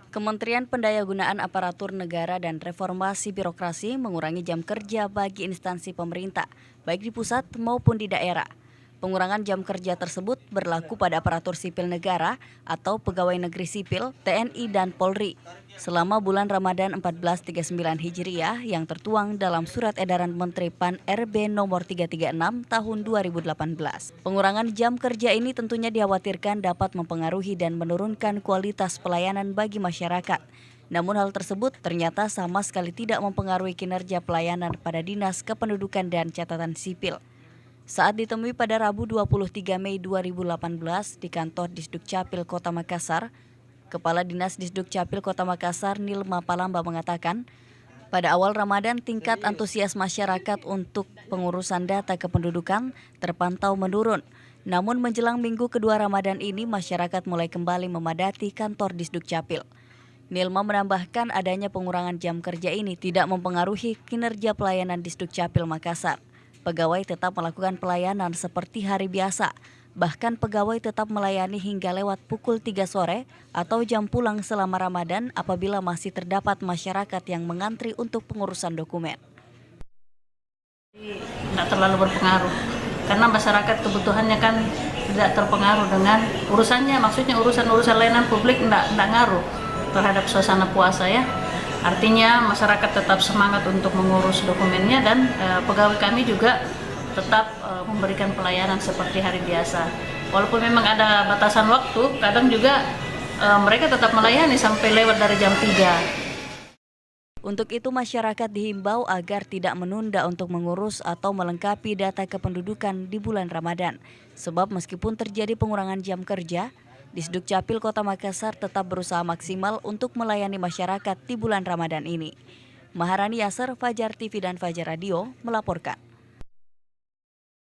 Kementerian Pendayagunaan Aparatur Negara dan Reformasi Birokrasi mengurangi jam kerja bagi instansi pemerintah, baik di pusat maupun di daerah. Pengurangan jam kerja tersebut berlaku pada aparatur sipil negara atau pegawai negeri sipil, TNI dan Polri selama bulan Ramadan 1439 Hijriah yang tertuang dalam Surat Edaran Menteri PAN RB nomor 336 tahun 2018. Pengurangan jam kerja ini tentunya dikhawatirkan dapat mempengaruhi dan menurunkan kualitas pelayanan bagi masyarakat. Namun hal tersebut ternyata sama sekali tidak mempengaruhi kinerja pelayanan pada Dinas Kependudukan dan Catatan Sipil. Saat ditemui pada Rabu 23 Mei 2018 di kantor Disdukcapil Kota Makassar, Kepala Dinas Disdukcapil Kota Makassar Nilma Palamba mengatakan, pada awal Ramadan tingkat antusias masyarakat untuk pengurusan data kependudukan terpantau menurun. Namun menjelang minggu kedua Ramadan ini masyarakat mulai kembali memadati kantor Disdukcapil. Nilma menambahkan adanya pengurangan jam kerja ini tidak mempengaruhi kinerja pelayanan Disdukcapil Makassar. Pegawai tetap melakukan pelayanan seperti hari biasa. Bahkan pegawai tetap melayani hingga lewat pukul 3 sore atau jam pulang selama Ramadan apabila masih terdapat masyarakat yang mengantri untuk pengurusan dokumen. Tidak terlalu berpengaruh, karena masyarakat kebutuhannya kan tidak terpengaruh dengan urusannya, maksudnya urusan layanan publik tidak ngaruh terhadap suasana puasa ya. Artinya masyarakat tetap semangat untuk mengurus dokumennya dan pegawai kami juga tetap memberikan pelayanan seperti hari biasa. Walaupun memang ada batasan waktu, kadang juga mereka tetap melayani sampai lewat dari jam 3. Untuk itu masyarakat dihimbau agar tidak menunda untuk mengurus atau melengkapi data kependudukan di bulan Ramadan. Sebab meskipun terjadi pengurangan jam kerja, Disdukcapil Kota Makassar tetap berusaha maksimal untuk melayani masyarakat di bulan Ramadan ini. Maharani Yasser, Fajar TV dan Fajar Radio melaporkan.